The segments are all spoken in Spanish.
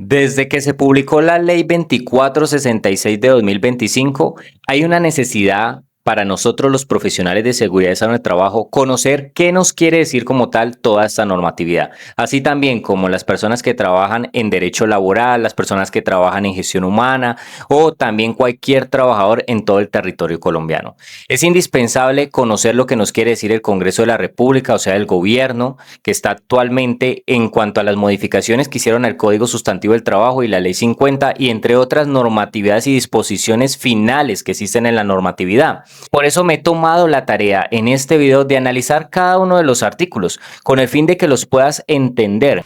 Desde que se publicó la Ley 2466 de 2025, hay una necesidad para nosotros los profesionales de seguridad y salud en el trabajo conocer qué nos quiere decir como tal toda esta normatividad. Así también como las personas que trabajan en derecho laboral, las personas que trabajan en gestión humana o también cualquier trabajador en todo el territorio colombiano. Es indispensable conocer lo que nos quiere decir el Congreso de la República, o sea, el gobierno que está actualmente en cuanto a las modificaciones que hicieron al Código Sustantivo del Trabajo y la Ley 50 y entre otras normatividades y disposiciones finales que existen en la normatividad. Por eso me he tomado la tarea en este video de analizar cada uno de los artículos con el fin de que los puedas entender.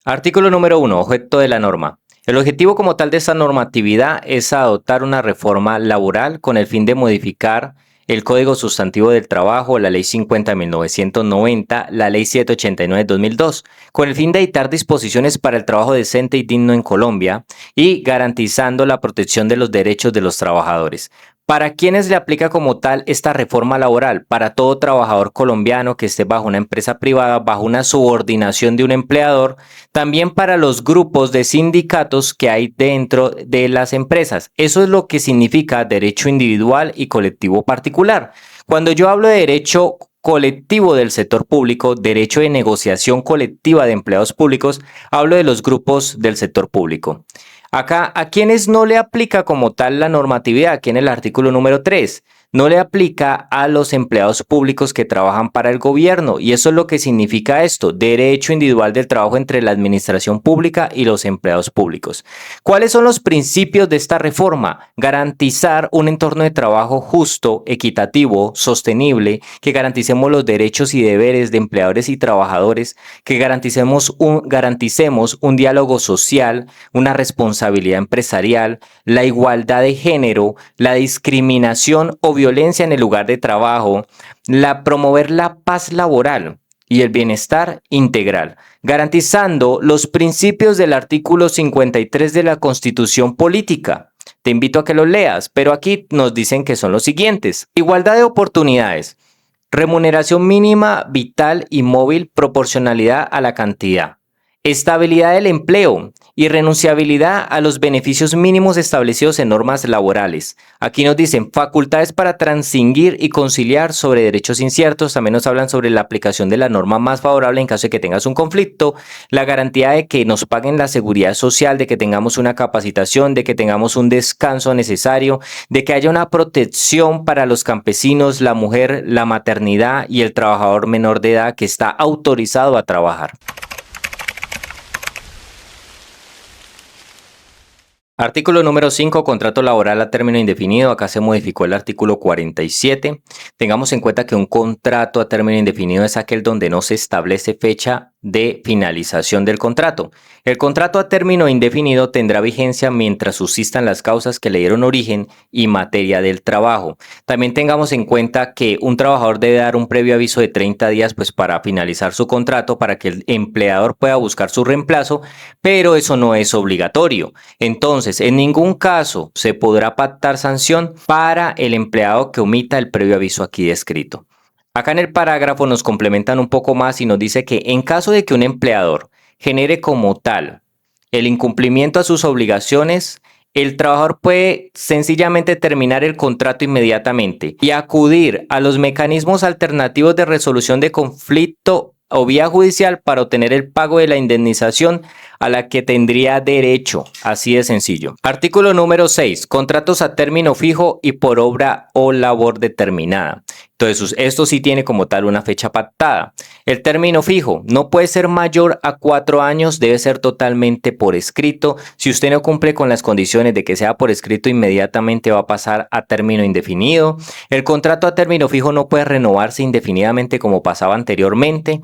Artículo número 1. Objeto de la norma. El objetivo como tal de esta normatividad es adoptar una reforma laboral con el fin de modificar el Código Sustantivo del Trabajo, la Ley 50 de 1990, la Ley 789 de 2002, con el fin de dictar disposiciones para el trabajo decente y digno en Colombia y garantizando la protección de los derechos de los trabajadores. ¿Para quiénes le aplica como tal esta reforma laboral? Para todo trabajador colombiano que esté bajo una empresa privada, bajo una subordinación de un empleador, también para los grupos de sindicatos que hay dentro de las empresas. Eso es lo que significa derecho individual y colectivo particular. Cuando yo hablo de derecho colectivo del sector público, derecho de negociación colectiva de empleados públicos, hablo de los grupos del sector público. Acá, ¿a quienes no le aplica como tal la normatividad? Aquí en el artículo número 3, no le aplica a los empleados públicos que trabajan para el gobierno. Y eso es lo que significa esto, derecho individual del trabajo entre la administración pública y los empleados públicos. ¿Cuáles son los principios de esta reforma? Garantizar un entorno de trabajo justo, equitativo, sostenible, que garanticemos los derechos y deberes de empleadores y trabajadores, que garanticemos un diálogo social, una responsabilidad empresarial, la igualdad de género, la discriminación o violencia en el lugar de trabajo, promover la paz laboral y el bienestar integral, garantizando los principios del artículo 53 de la Constitución Política. Te invito a que lo leas, pero aquí nos dicen que son los siguientes: igualdad de oportunidades, remuneración mínima vital y móvil, proporcionalidad a la cantidad, estabilidad del empleo y renunciabilidad a los beneficios mínimos establecidos en normas laborales. Aquí nos dicen facultades para transigir y conciliar sobre derechos inciertos. También nos hablan sobre la aplicación de la norma más favorable en caso de que tengas un conflicto, la garantía de que nos paguen la seguridad social, de que tengamos una capacitación, de que tengamos un descanso necesario, de que haya una protección para los campesinos, la mujer, la maternidad y el trabajador menor de edad que está autorizado a trabajar. Artículo número 5, contrato laboral a término indefinido. Acá se modificó el artículo 47. Tengamos en cuenta que un contrato a término indefinido es aquel donde no se establece fecha de finalización del contrato. El contrato a término indefinido tendrá vigencia mientras subsistan las causas que le dieron origen y materia del trabajo. También tengamos en cuenta que un trabajador debe dar un previo aviso de 30 días para finalizar su contrato para que el empleador pueda buscar su reemplazo, pero eso no es obligatorio. Entonces, en ningún caso se podrá pactar sanción para el empleado que omita el previo aviso aquí descrito. Acá en el parágrafo nos complementan un poco más y nos dice que en caso de que un empleador genere como tal el incumplimiento a sus obligaciones, el trabajador puede sencillamente terminar el contrato inmediatamente y acudir a los mecanismos alternativos de resolución de conflicto o vía judicial para obtener el pago de la indemnización a la que tendría derecho. Así de sencillo. Artículo número 6. Contratos a término fijo y por obra o labor determinada. Entonces, esto sí tiene como tal una fecha pactada. El término fijo no puede ser mayor a 4 años, debe ser totalmente por escrito. Si usted no cumple con las condiciones de que sea por escrito, inmediatamente va a pasar a término indefinido. El contrato a término fijo no puede renovarse indefinidamente como pasaba anteriormente.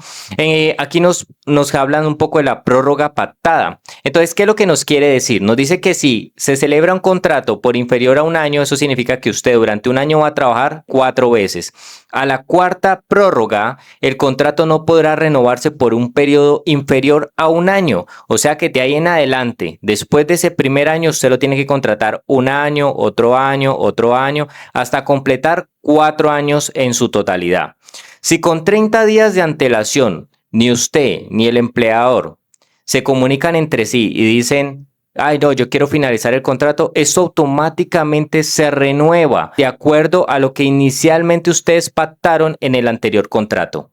Aquí nos hablan un poco de la prórroga pactada. Entonces, ¿qué es lo que nos quiere decir? Nos dice que si se celebra un contrato por inferior a un año, eso significa que usted durante un año va a trabajar 4 veces. A la cuarta prórroga, el contrato no podrá renovarse por un periodo inferior a un año. O sea que de ahí en adelante, después de ese primer año, usted lo tiene que contratar un año, otro año, hasta completar 4 años en su totalidad. Si con 30 días de antelación ni usted ni el empleador se comunican entre sí y dicen, ay no, yo quiero finalizar el contrato, eso automáticamente se renueva de acuerdo a lo que inicialmente ustedes pactaron en el anterior contrato.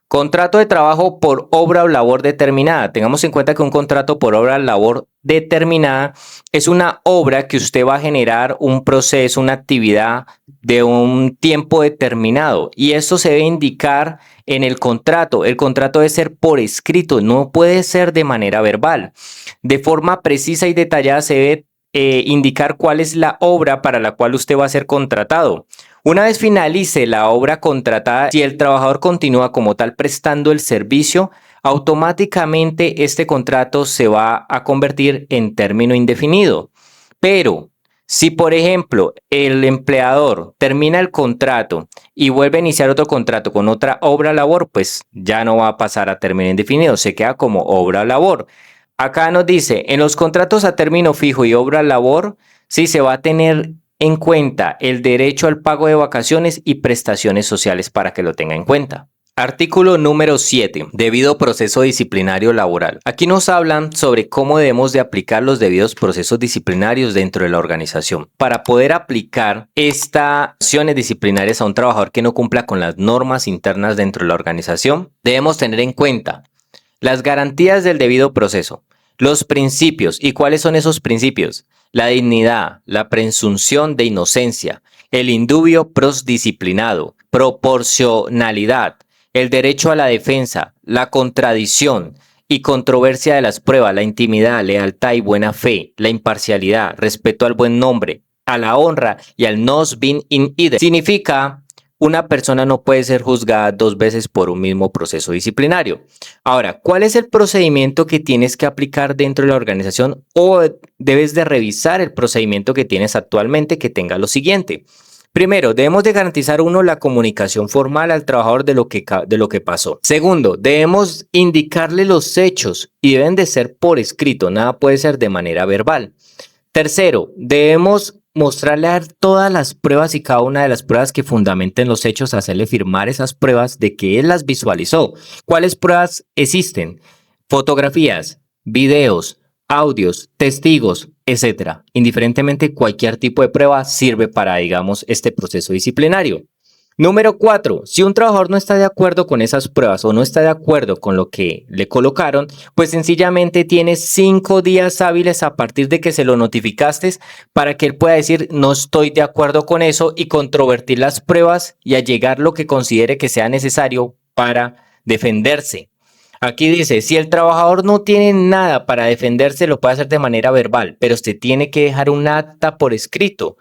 Contrato de trabajo por obra o labor determinada. Tengamos en cuenta que un contrato por obra o labor determinada es una obra que usted va a generar un proceso, una actividad de un tiempo determinado y eso se debe indicar en el contrato. El contrato debe ser por escrito, no puede ser de manera verbal. De forma precisa y detallada se debe indicar cuál es la obra para la cual usted va a ser contratado. Una vez finalice la obra contratada, si el trabajador continúa como tal prestando el servicio, automáticamente este contrato se va a convertir en término indefinido. Pero si, por ejemplo, el empleador termina el contrato y vuelve a iniciar otro contrato con otra obra labor, pues ya no va a pasar a término indefinido, se queda como obra labor. Acá nos dice, en los contratos a término fijo y obra labor, sí se va a tener en cuenta el derecho al pago de vacaciones y prestaciones sociales para que lo tenga en cuenta. Artículo número 7. Debido proceso disciplinario laboral. Aquí nos hablan sobre cómo debemos de aplicar los debidos procesos disciplinarios dentro de la organización. Para poder aplicar estas acciones disciplinarias a un trabajador que no cumpla con las normas internas dentro de la organización, debemos tener en cuenta las garantías del debido proceso, los principios. ¿Y cuáles son esos principios? La dignidad, la presunción de inocencia, el indubio pros disciplinado, proporcionalidad, el derecho a la defensa, la contradicción y controversia de las pruebas, la intimidad, lealtad y buena fe, la imparcialidad, respeto al buen nombre, a la honra y al nos bin in idem. Significa, una persona no puede ser juzgada dos veces por un mismo proceso disciplinario. Ahora, ¿cuál es el procedimiento que tienes que aplicar dentro de la organización o debes de revisar el procedimiento que tienes actualmente que tenga lo siguiente? Primero, debemos de garantizar la comunicación formal al trabajador de lo que pasó. Segundo, debemos indicarle los hechos y deben de ser por escrito, nada puede ser de manera verbal. Tercero, debemos mostrarle a todas las pruebas y cada una de las pruebas que fundamenten los hechos, hacerle firmar esas pruebas de que él las visualizó. ¿Cuáles pruebas existen? Fotografías, videos, audios, testigos, etcétera. Indiferentemente, cualquier tipo de prueba sirve para, digamos, este proceso disciplinario. Número 4. Si un trabajador no está de acuerdo con esas pruebas o no está de acuerdo con lo que le colocaron, pues sencillamente tiene 5 días hábiles a partir de que se lo notificaste para que él pueda decir no estoy de acuerdo con eso y controvertir las pruebas y allegar lo que considere que sea necesario para defenderse. Aquí dice, si el trabajador no tiene nada para defenderse, lo puede hacer de manera verbal, pero usted tiene que dejar un acta por escrito.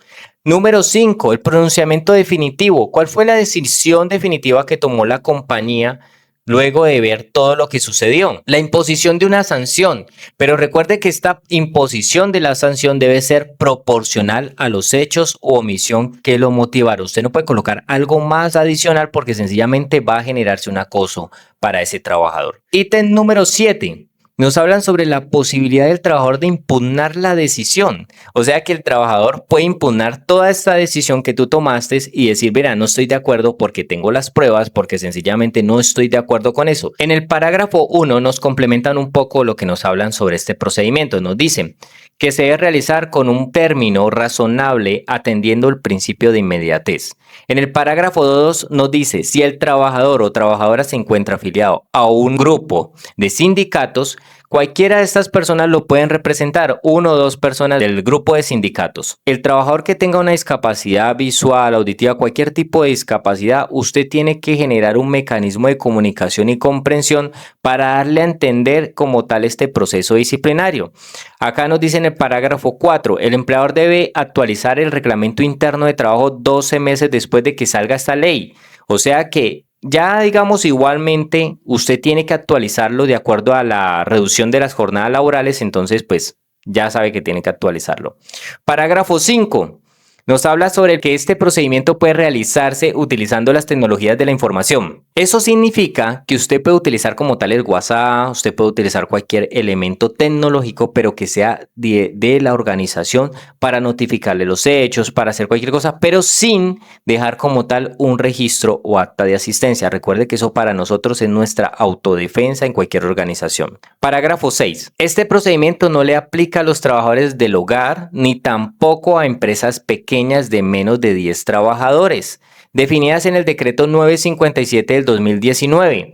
Número 5, el pronunciamiento definitivo. ¿Cuál fue la decisión definitiva que tomó la compañía luego de ver todo lo que sucedió? La imposición de una sanción, pero recuerde que esta imposición de la sanción debe ser proporcional a los hechos o omisión que lo motivaron. Usted no puede colocar algo más adicional porque sencillamente va a generarse un acoso para ese trabajador. Ítem número 7. Nos hablan sobre la posibilidad del trabajador de impugnar la decisión. O sea que el trabajador puede impugnar toda esta decisión que tú tomaste y decir, mira, no estoy de acuerdo porque tengo las pruebas, porque sencillamente no estoy de acuerdo con eso. En el parágrafo 1 nos complementan un poco lo que nos hablan sobre este procedimiento. Nos dicen que se debe realizar con un término razonable atendiendo el principio de inmediatez. En el parágrafo 2 nos dice, si el trabajador o trabajadora se encuentra afiliado a un grupo de sindicatos, cualquiera de estas personas lo pueden representar, 1 o 2 personas del grupo de sindicatos. El trabajador que tenga una discapacidad visual, auditiva, cualquier tipo de discapacidad, usted tiene que generar un mecanismo de comunicación y comprensión para darle a entender como tal este proceso disciplinario. Acá nos dice en el parágrafo 4, el empleador debe actualizar el reglamento interno de trabajo 12 meses después de que salga esta ley. O sea que ya digamos igualmente usted tiene que actualizarlo de acuerdo a la reducción de las jornadas laborales, entonces pues ya sabe que tiene que actualizarlo. Parágrafo 5. Nos habla sobre que este procedimiento puede realizarse utilizando las tecnologías de la información. Eso significa que usted puede utilizar como tal el WhatsApp, usted puede utilizar cualquier elemento tecnológico, pero que sea de la organización para notificarle los hechos, para hacer cualquier cosa, pero sin dejar como tal un registro o acta de asistencia. Recuerde que eso para nosotros es nuestra autodefensa en cualquier organización. Parágrafo 6. Este procedimiento no le aplica a los trabajadores del hogar ni tampoco a empresas pequeñas de menos de 10 trabajadores, definidas en el decreto 957 del 2019.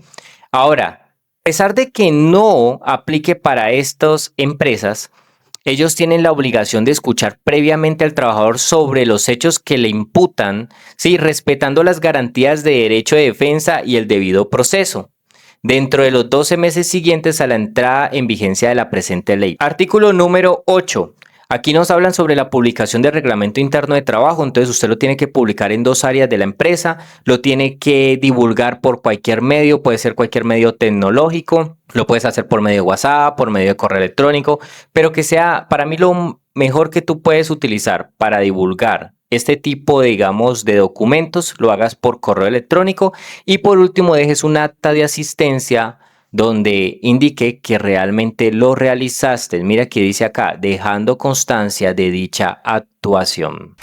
Ahora, a pesar de que no aplique para estas empresas, ellos tienen la obligación de escuchar previamente al trabajador sobre los hechos que le imputan, ¿sí? Respetando las garantías de derecho de defensa y el debido proceso, dentro de los 12 meses siguientes a la entrada en vigencia de la presente ley. Artículo número 8. Aquí nos hablan sobre la publicación del reglamento interno de trabajo, entonces usted lo tiene que publicar en 2 áreas de la empresa, lo tiene que divulgar por cualquier medio, puede ser cualquier medio tecnológico, lo puedes hacer por medio de WhatsApp, por medio de correo electrónico, pero que sea para mí lo mejor que tú puedes utilizar para divulgar este tipo de, digamos, de documentos, lo hagas por correo electrónico y por último dejes un acta de asistencia donde indique que realmente lo realizaste. Mira que dice acá, dejando constancia de dicha actuación.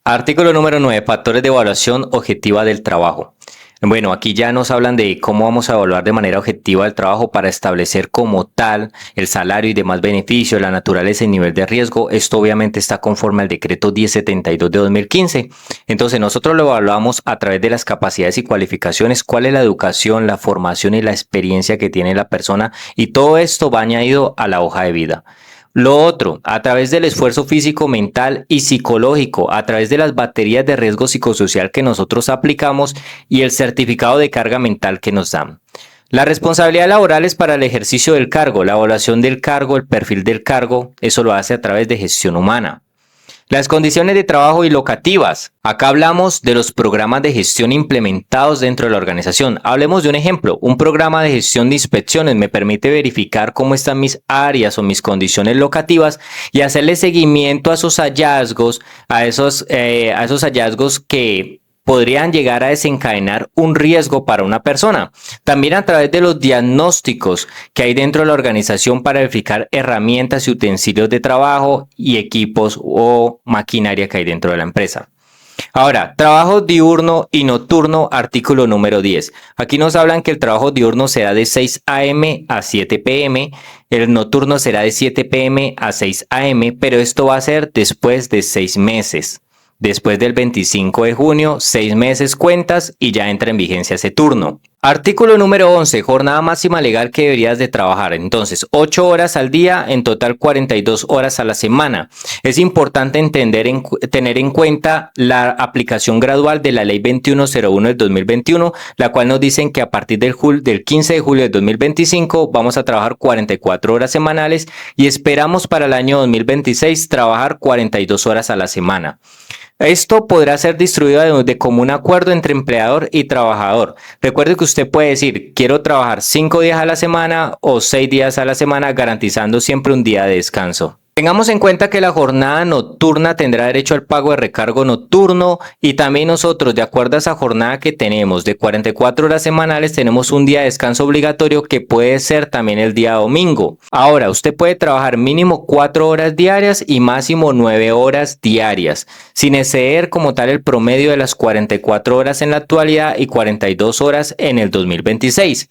Artículo número 9. Factores de evaluación objetiva del trabajo. Bueno, aquí ya nos hablan de cómo vamos a evaluar de manera objetiva el trabajo para establecer como tal el salario y demás beneficios, la naturaleza y nivel de riesgo. Esto obviamente está conforme al decreto 1072 de 2015. Entonces nosotros lo evaluamos a través de las capacidades y cualificaciones, cuál es la educación, la formación y la experiencia que tiene la persona, y todo esto va añadido a la hoja de vida. Lo otro, a través del esfuerzo físico, mental y psicológico, a través de las baterías de riesgo psicosocial que nosotros aplicamos y el certificado de carga mental que nos dan. Las responsabilidades laborales para el ejercicio del cargo, la evaluación del cargo, el perfil del cargo, eso lo hace a través de gestión humana. Las condiciones de trabajo y locativas. Acá hablamos de los programas de gestión implementados dentro de la organización. Hablemos de un ejemplo. Un programa de gestión de inspecciones me permite verificar cómo están mis áreas o mis condiciones locativas y hacerle seguimiento a esos hallazgos, a esos hallazgos que podrían llegar a desencadenar un riesgo para una persona. También a través de los diagnósticos que hay dentro de la organización para verificar herramientas y utensilios de trabajo y equipos o maquinaria que hay dentro de la empresa. Ahora, trabajo diurno y nocturno, artículo número 10. Aquí nos hablan que el trabajo diurno será de 6 a.m. a 7 p.m., el nocturno será de 7 p.m. a 6 a.m., pero esto va a ser después de 6 meses. Después del 25 de junio, 6 meses cuentas y ya entra en vigencia ese turno. Artículo número 11, jornada máxima legal que deberías de trabajar. Entonces, 8 horas al día, en total 42 horas a la semana. Es importante tener en cuenta la aplicación gradual de la Ley 2101 del 2021, la cual nos dicen que a partir del 15 de julio del 2025 vamos a trabajar 44 horas semanales y esperamos para el año 2026 trabajar 42 horas a la semana. Esto podrá ser distribuido de común acuerdo entre empleador y trabajador. Recuerde que usted puede decir, quiero trabajar 5 días a la semana o 6 días a la semana, garantizando siempre un día de descanso. Tengamos en cuenta que la jornada nocturna tendrá derecho al pago de recargo nocturno y también nosotros, de acuerdo a esa jornada que tenemos de 44 horas semanales, tenemos un día de descanso obligatorio que puede ser también el día domingo. Ahora, usted puede trabajar mínimo 4 horas diarias y máximo 9 horas diarias, sin exceder como tal el promedio de las 44 horas en la actualidad y 42 horas en el 2026.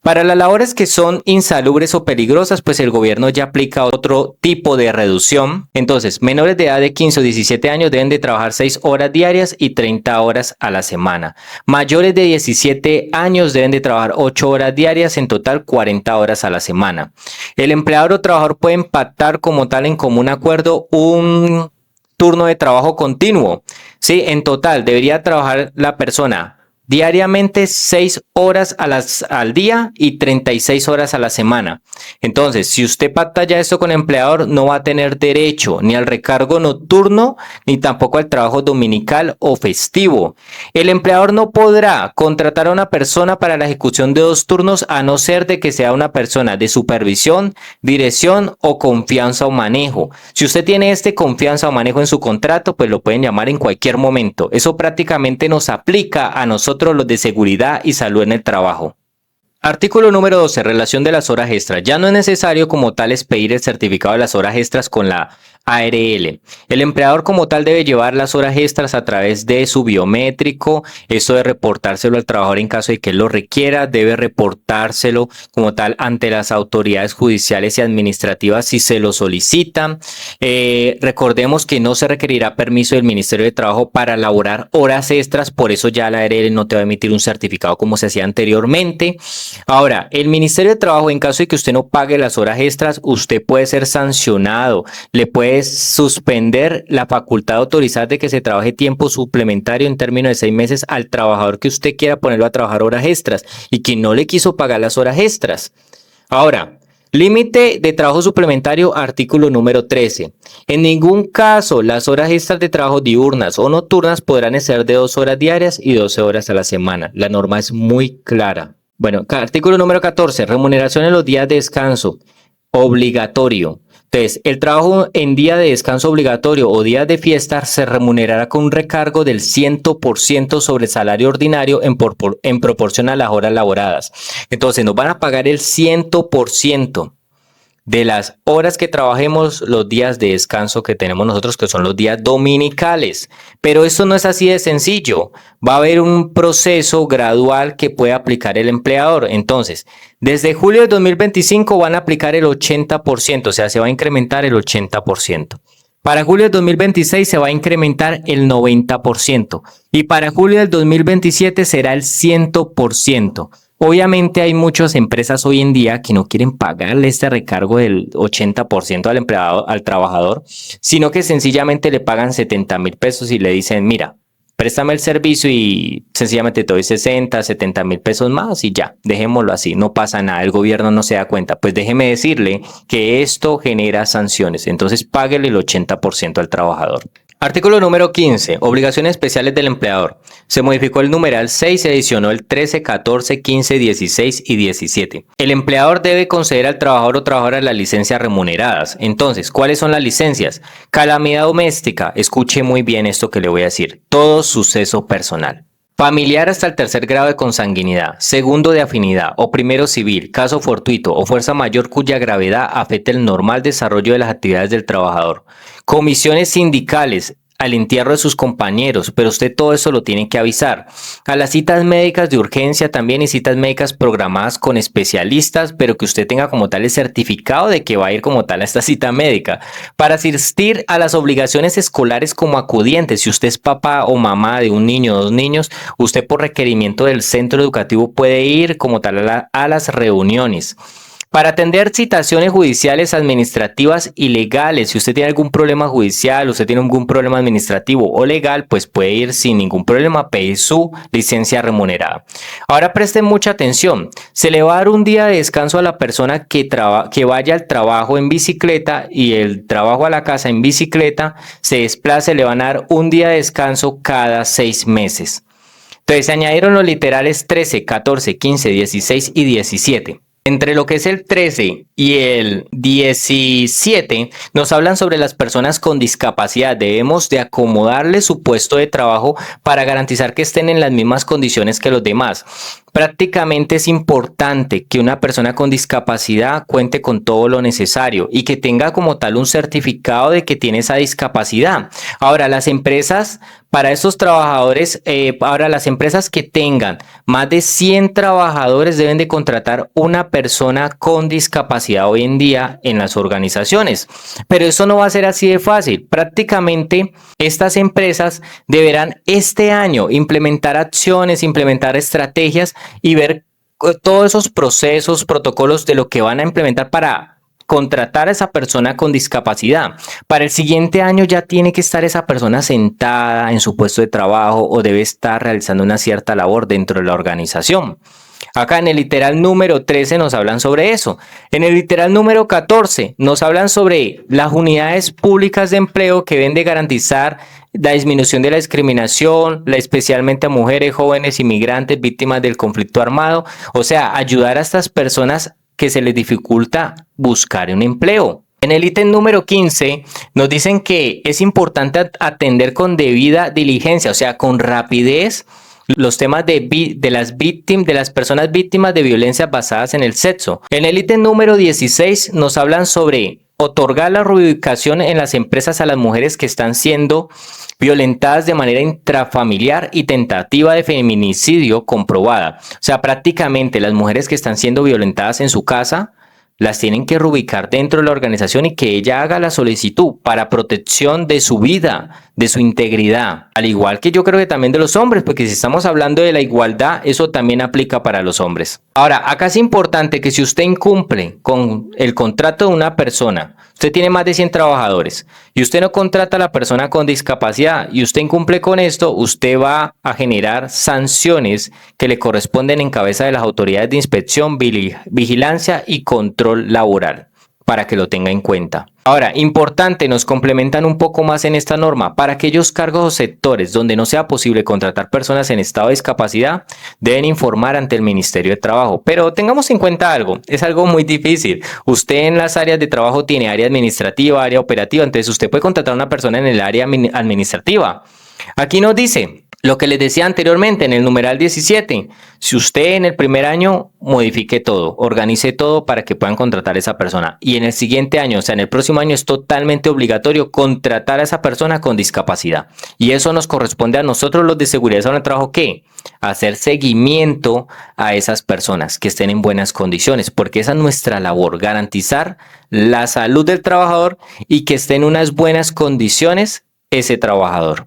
Para las labores que son insalubres o peligrosas, pues el gobierno ya aplica otro tipo de reducción. Entonces, menores de edad de 15 o 17 años deben de trabajar 6 horas diarias y 30 horas a la semana. Mayores de 17 años deben de trabajar 8 horas diarias, en total 40 horas a la semana. El empleador o trabajador puede pactar como tal en común acuerdo un turno de trabajo continuo. Sí, en total debería trabajar la persona diariamente 6 horas al día y 36 horas a la semana. Entonces, si usted pacta ya esto con el empleador, no va a tener derecho ni al recargo nocturno, ni tampoco al trabajo dominical o festivo. El empleador no podrá contratar a una persona para la ejecución de 2 turnos a no ser de que sea una persona de supervisión, dirección o confianza o manejo. Si usted tiene este confianza o manejo en su contrato, pues lo pueden llamar en cualquier momento. Eso prácticamente nos aplica a nosotros los de seguridad y salud en el trabajo. Artículo número 12. Relación de las horas extras. Ya no es necesario como tal expedir el certificado de las horas extras con la ARL. El empleador como tal debe llevar las horas extras a través de su biométrico. Esto de reportárselo al trabajador en caso de que él lo requiera. Debe reportárselo como tal ante las autoridades judiciales y administrativas si se lo solicitan. Recordemos que no se requerirá permiso del Ministerio de Trabajo para elaborar horas extras. Por eso ya la ARL no te va a emitir un certificado como se hacía anteriormente. Ahora, el Ministerio de Trabajo, en caso de que usted no pague las horas extras, usted puede ser sancionado, le puede suspender la facultad autorizada de que se trabaje tiempo suplementario en términos de 6 meses al trabajador que usted quiera ponerlo a trabajar horas extras y que no le quiso pagar las horas extras. Ahora, límite de trabajo suplementario, artículo número 13. En ningún caso las horas extras de trabajo diurnas o nocturnas podrán ser de 2 horas diarias y 12 horas a la semana. La norma es muy clara. Bueno, artículo número 14, remuneración en los días de descanso, obligatorio. Entonces, el trabajo en día de descanso obligatorio o días de fiesta se remunerará con un recargo del 100% sobre el salario ordinario en proporción a las horas laboradas. Entonces, nos van a pagar el 100% de las horas que trabajemos los días de descanso que tenemos nosotros, que son los días dominicales. Pero esto no es así de sencillo. Va a haber un proceso gradual que puede aplicar el empleador. Entonces, desde julio de 2025 van a aplicar el 80%, o sea, se va a incrementar el 80%. Para julio del 2026 se va a incrementar el 90% y para julio del 2027 será el 100%. Obviamente hay muchas empresas hoy en día que no quieren pagarle este recargo del 80% al empleado, al trabajador, sino que sencillamente le pagan 70,000 pesos y le dicen, mira, préstame el servicio y sencillamente te doy 60, 70,000 pesos más y ya, dejémoslo así, no pasa nada, el gobierno no se da cuenta. Pues déjeme decirle que esto genera sanciones, entonces páguele el 80% al trabajador. Artículo número 15. Obligaciones especiales del empleador. Se modificó el numeral 6, se adicionó el 13, 14, 15, 16 y 17. El empleador debe conceder al trabajador o trabajadora las licencias remuneradas. Entonces, ¿cuáles son las licencias? Calamidad doméstica. Escuche muy bien esto que le voy a decir. Todo suceso personal. Familiar hasta el 3er grado de consanguinidad, 2º de afinidad o 1º civil, caso fortuito o fuerza mayor cuya gravedad afecte el normal desarrollo de las actividades del trabajador. Comisiones sindicales al entierro de sus compañeros, pero usted todo eso lo tiene que avisar. A las citas médicas de urgencia también y citas médicas programadas con especialistas, pero que usted tenga como tal el certificado de que va a ir como tal a esta cita médica. Para asistir a las obligaciones escolares como acudiente, si usted es papá o mamá de un niño o 2 niños, usted por requerimiento del centro educativo puede ir como tal a las reuniones. Para atender citaciones judiciales, administrativas y legales, si usted tiene algún problema judicial, usted tiene algún problema administrativo o legal, pues puede ir sin ningún problema a pedir su licencia remunerada. Ahora presten mucha atención, se le va a dar un día de descanso a la persona que vaya al trabajo en bicicleta y el trabajo a la casa en bicicleta, se desplace, le van a dar un día de descanso cada 6 meses. Entonces se añadieron los literales 13, 14, 15, 16 y 17. Entre lo que es el 13 y el 17 nos hablan sobre las personas con discapacidad. Debemos de acomodarle su puesto de trabajo para garantizar que estén en las mismas condiciones que los demás. Prácticamente es importante que una persona con discapacidad cuente con todo lo necesario y que tenga como tal un certificado de que tiene esa discapacidad. Ahora, las empresas, para estos trabajadores, las empresas que tengan más de 100 trabajadores deben de contratar una persona con discapacidad hoy en día en las organizaciones. Pero eso no va a ser así de fácil. Prácticamente estas empresas deberán este año implementar acciones, implementar estrategias y ver todos esos procesos, protocolos de lo que van a implementar para contratar a esa persona con discapacidad. Para el siguiente año ya tiene que estar esa persona sentada en su puesto de trabajo o debe estar realizando una cierta labor dentro de la organización. Acá en el literal número 13 nos hablan sobre eso. En el literal número 14 nos hablan sobre las unidades públicas de empleo que deben de garantizar la disminución de la discriminación, especialmente a mujeres, jóvenes, inmigrantes, víctimas del conflicto armado. O sea, ayudar a estas personas que se les dificulta buscar un empleo. En el ítem número 15 nos dicen que es importante atender con debida diligencia, o sea, con rapidez, los temas de las personas víctimas de violencias basadas en el sexo. En el ítem número 16 nos hablan sobre otorgar la reubicación en las empresas a las mujeres que están siendo violentadas de manera intrafamiliar y tentativa de feminicidio comprobada. O sea, prácticamente las mujeres que están siendo violentadas en su casa las tienen que reubicar dentro de la organización y que ella haga la solicitud para protección de su vida, de su integridad. Al igual que yo creo que también de los hombres, porque si estamos hablando de la igualdad, eso también aplica para los hombres. Ahora, acá es importante que si usted incumple con el contrato de una persona, usted tiene más de 100 trabajadores y usted no contrata a la persona con discapacidad y usted incumple con esto, usted va a generar sanciones que le corresponden en cabeza de las autoridades de inspección, vigilancia y control laboral, para que lo tenga en cuenta. Ahora, importante, nos complementan un poco más en esta norma. Para aquellos cargos o sectores donde no sea posible contratar personas en estado de discapacidad, deben informar ante el Ministerio de Trabajo. Pero tengamos en cuenta algo, es algo muy difícil. Usted en las áreas de trabajo tiene área administrativa, área operativa, entonces usted puede contratar a una persona en el área administrativa. Aquí nos dice lo que les decía anteriormente en el numeral 17, si usted en el primer año modifique todo, organice todo para que puedan contratar a esa persona y en el siguiente año, o sea, en el próximo año es totalmente obligatorio contratar a esa persona con discapacidad. Y eso nos corresponde a nosotros los de seguridad en el trabajo, ¿qué? Hacer seguimiento a esas personas que estén en buenas condiciones, porque esa es nuestra labor, garantizar la salud del trabajador y que esté en unas buenas condiciones ese trabajador.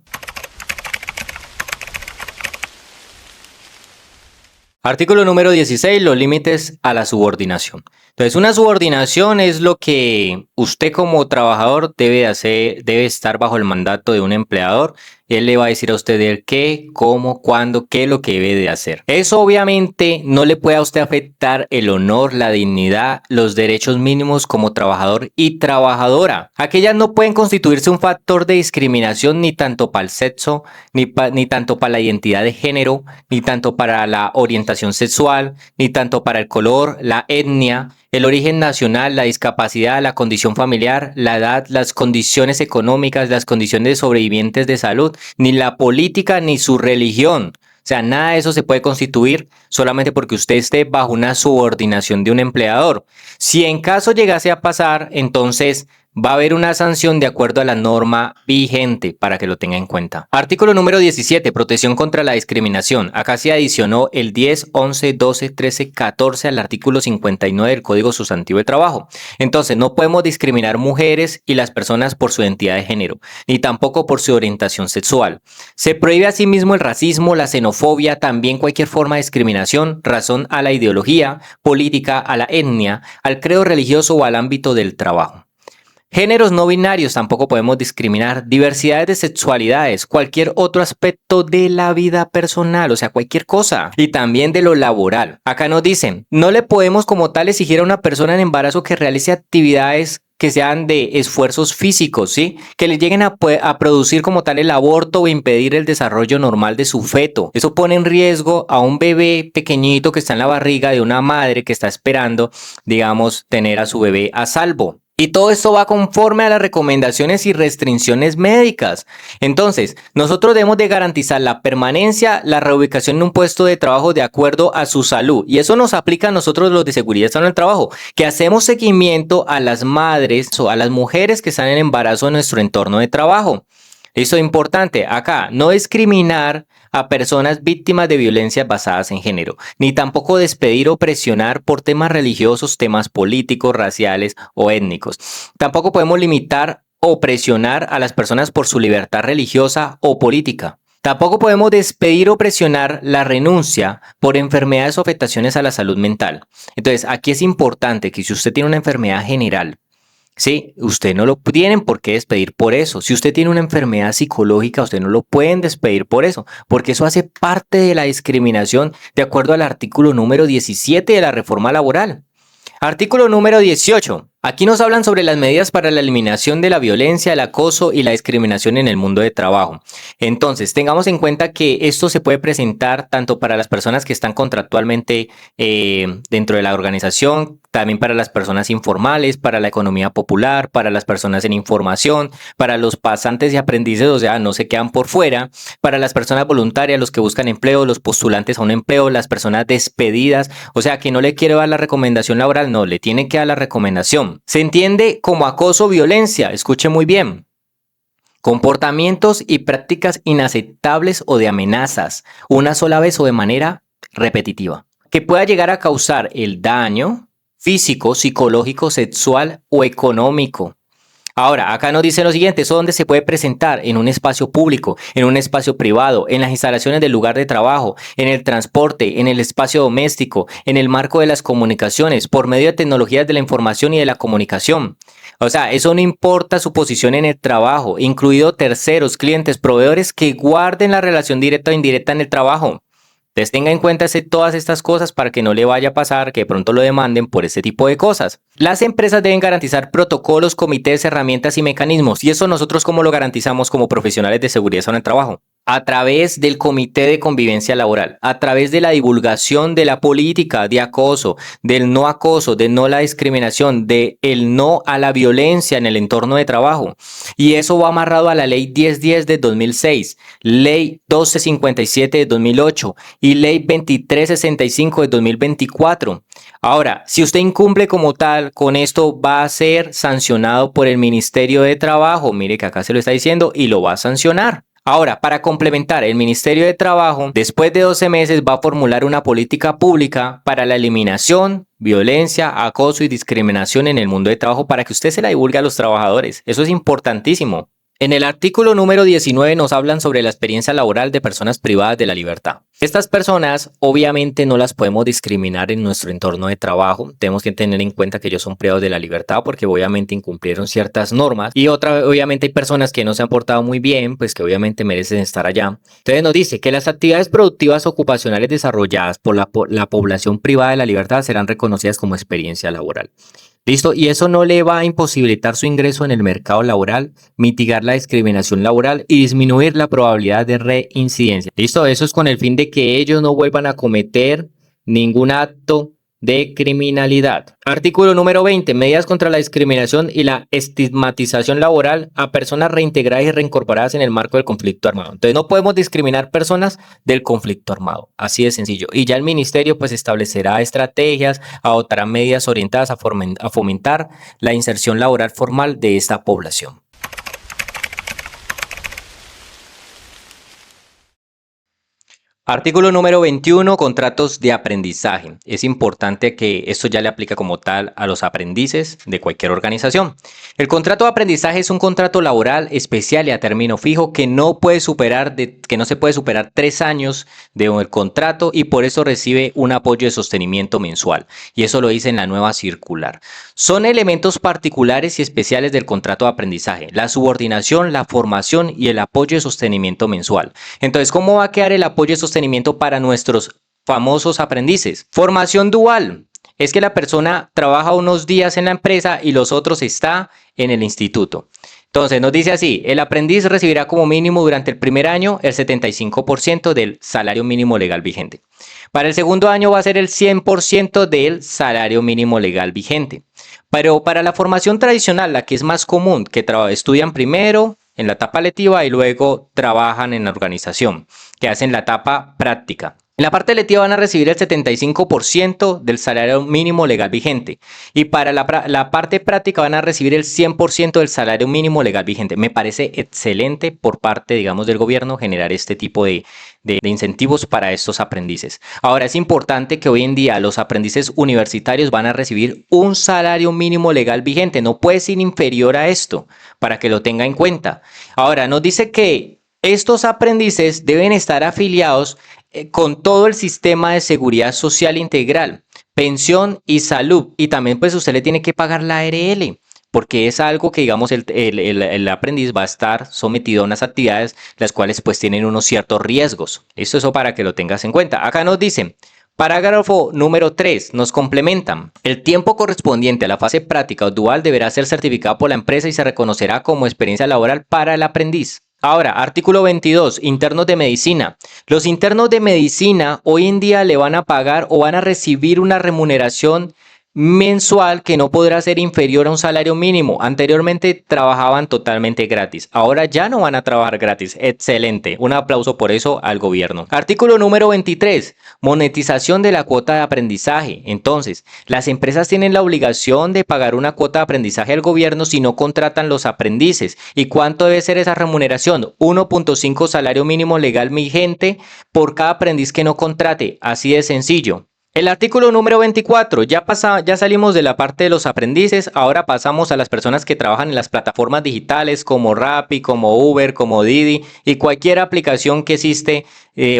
Artículo número 16, los límites a la subordinación. Entonces, una subordinación es lo que usted como trabajador debe hacer, debe estar bajo el mandato de un empleador. Él le va a decir a usted el qué, cómo, cuándo, qué es lo que debe de hacer. Eso obviamente no le puede a usted afectar el honor, la dignidad, los derechos mínimos como trabajador y trabajadora. Aquellas no pueden constituirse un factor de discriminación ni tanto para el sexo, ni tanto para la identidad de género, ni tanto para la orientación sexual, ni tanto para el color, la etnia, el origen nacional, la discapacidad, la condición familiar, la edad, las condiciones económicas, las condiciones de sobrevivientes de salud, ni la política ni su religión. O sea, nada de eso se puede constituir solamente porque usted esté bajo una subordinación de un empleador. Si en caso llegase a pasar, entonces va a haber una sanción de acuerdo a la norma vigente para que lo tenga en cuenta. Artículo número 17, protección contra la discriminación. Acá se adicionó el 10, 11, 12, 13, 14 al artículo 59 del Código Sustantivo de Trabajo. Entonces, no podemos discriminar mujeres y las personas por su identidad de género, ni tampoco por su orientación sexual. Se prohíbe asimismo el racismo, la xenofobia, también cualquier forma de discriminación, razón a la ideología, política, a la etnia, al credo religioso o al ámbito del trabajo. Géneros no binarios tampoco podemos discriminar, diversidades de sexualidades, cualquier otro aspecto de la vida personal, o sea, cualquier cosa, y también de lo laboral. Acá nos dicen, no le podemos como tal exigir a una persona en embarazo que realice actividades que sean de esfuerzos físicos, ¿sí? Que le lleguen a producir como tal el aborto o impedir el desarrollo normal de su feto. Eso pone en riesgo a un bebé pequeñito que está en la barriga de una madre que está esperando, digamos, tener a su bebé a salvo. Y todo esto va conforme a las recomendaciones y restricciones médicas. Entonces, nosotros debemos de garantizar la permanencia, la reubicación en un puesto de trabajo de acuerdo a su salud. Y eso nos aplica a nosotros los de seguridad en el trabajo, que hacemos seguimiento a las madres o a las mujeres que están en embarazo en nuestro entorno de trabajo. Eso es importante. Acá, no discriminar a personas víctimas de violencias basadas en género, ni tampoco despedir o presionar por temas religiosos, temas políticos, raciales o étnicos. Tampoco podemos limitar o presionar a las personas por su libertad religiosa o política. Tampoco podemos despedir o presionar la renuncia por enfermedades o afectaciones a la salud mental. Entonces, aquí es importante que si usted tiene una enfermedad general, sí, usted no lo tienen por qué despedir por eso. Si usted tiene una enfermedad psicológica, usted no lo pueden despedir por eso, porque eso hace parte de la discriminación de acuerdo al artículo número 17 de la reforma laboral. Artículo número 18. Aquí nos hablan sobre las medidas para la eliminación de la violencia, el acoso y la discriminación en el mundo de trabajo. Entonces, tengamos en cuenta que esto se puede presentar tanto para las personas que están contractualmente dentro de la organización, también para las personas informales, para la economía popular, para las personas en información, para los pasantes y aprendices, o sea, no se quedan por fuera, para las personas voluntarias, los que buscan empleo, los postulantes a un empleo, las personas despedidas, o sea, que no le quiere dar la recomendación laboral, no, le tiene que dar la recomendación. Se entiende como acoso o violencia, escuche muy bien. Comportamientos y prácticas inaceptables o de amenazas, una sola vez o de manera repetitiva, que pueda llegar a causar el daño físico, psicológico, sexual o económico. Ahora, acá nos dice lo siguiente, ¿eso dónde se puede presentar? En un espacio público, en un espacio privado, en las instalaciones del lugar de trabajo, en el transporte, en el espacio doméstico, en el marco de las comunicaciones, por medio de tecnologías de la información y de la comunicación. O sea, eso no importa su posición en el trabajo, incluido terceros, clientes, proveedores que guarden la relación directa o indirecta en el trabajo. Entonces tenga en cuenta todas estas cosas para que no le vaya a pasar que de pronto lo demanden por ese tipo de cosas. Las empresas deben garantizar protocolos, comités, herramientas y mecanismos. Y eso nosotros cómo lo garantizamos como profesionales de seguridad en el trabajo. A través del Comité de Convivencia Laboral, a través de la divulgación de la política de acoso, del no acoso, de no la discriminación, de el no a la violencia en el entorno de trabajo. Y eso va amarrado a la Ley 1010 de 2006, Ley 1257 de 2008 y Ley 2365 de 2024. Ahora, si usted incumple como tal, con esto va a ser sancionado por el Ministerio de Trabajo. Mire que acá se lo está diciendo y lo va a sancionar. Ahora, para complementar, el Ministerio de Trabajo, después de 12 meses, va a formular una política pública para la eliminación, violencia, acoso y discriminación en el mundo de trabajo para que usted se la divulgue a los trabajadores. Eso es importantísimo. En el artículo número 19 nos hablan sobre la experiencia laboral de personas privadas de la libertad. Estas personas obviamente no las podemos discriminar en nuestro entorno de trabajo. Tenemos que tener en cuenta que ellos son privados de la libertad porque obviamente incumplieron ciertas normas y obviamente hay personas que no se han portado muy bien, pues que obviamente merecen estar allá. Entonces nos dice que las actividades productivas ocupacionales desarrolladas por la población privada de la libertad serán reconocidas como experiencia laboral. ¿Listo? Y eso no le va a imposibilitar su ingreso en el mercado laboral, mitigar la discriminación laboral y disminuir la probabilidad de reincidencia. ¿Listo? Eso es con el fin de que ellos no vuelvan a cometer ningún acto de criminalidad. Artículo número 20. Medidas contra la discriminación y la estigmatización laboral a personas reintegradas y reincorporadas en el marco del conflicto armado. Entonces no podemos discriminar personas del conflicto armado. Así de sencillo. Y ya el ministerio pues establecerá estrategias, adoptará medidas orientadas a fomentar la inserción laboral formal de esta población. Artículo número 21, contratos de aprendizaje. Es importante que esto ya le aplica como tal a los aprendices de cualquier organización. El contrato de aprendizaje es un contrato laboral especial y a término fijo que no se puede superar 3 años del contrato y por eso recibe un apoyo de sostenimiento mensual. Y eso lo dice en la nueva circular. Son elementos particulares y especiales del contrato de aprendizaje: la subordinación, la formación y el apoyo de sostenimiento mensual. Entonces, ¿cómo va a quedar el apoyo de sostenimiento para nuestros famosos aprendices? Formación dual. Es que la persona trabaja unos días en la empresa y los otros está en el instituto. Entonces nos dice así: el aprendiz recibirá como mínimo durante el primer año el 75% del salario mínimo legal vigente. Para el segundo año va a ser el 100% del salario mínimo legal vigente. Pero para la formación tradicional, la que es más común, que estudian primero en la etapa lectiva y luego trabajan en la organización, que hacen la etapa práctica. En la parte lectiva van a recibir el 75% del salario mínimo legal vigente y para la parte práctica van a recibir el 100% del salario mínimo legal vigente. Me parece excelente por parte, digamos, del gobierno generar este tipo de incentivos para estos aprendices. Ahora, es importante que hoy en día los aprendices universitarios van a recibir un salario mínimo legal vigente. No puede ser inferior a esto, para que lo tenga en cuenta. Ahora, nos dice que Estos aprendices deben estar afiliados con todo el sistema de seguridad social integral, pensión y salud. Y también pues usted le tiene que pagar la ARL, porque es algo que digamos el aprendiz va a estar sometido a unas actividades las cuales pues tienen unos ciertos riesgos. Eso para que lo tengas en cuenta. Acá nos dicen, parágrafo número 3, nos complementan. El tiempo correspondiente a la fase práctica o dual deberá ser certificado por la empresa y se reconocerá como experiencia laboral para el aprendiz. Ahora, artículo 22, internos de medicina. Los internos de medicina hoy en día le van a pagar o van a recibir una remuneración mensual que no podrá ser inferior a un salario mínimo. Anteriormente trabajaban totalmente gratis. Ahora ya no van a trabajar gratis. Excelente. Un aplauso por eso al gobierno. Artículo número 23. Monetización de la cuota de aprendizaje. Entonces, las empresas tienen la obligación de pagar una cuota de aprendizaje al gobierno si no contratan los aprendices. ¿Y cuánto debe ser esa remuneración? 1.5 salario mínimo legal vigente por cada aprendiz que no contrate. Así de sencillo. El artículo número 24, ya salimos de la parte de los aprendices, ahora pasamos a las personas que trabajan en las plataformas digitales como Rappi, como Uber, como Didi y cualquier aplicación que existe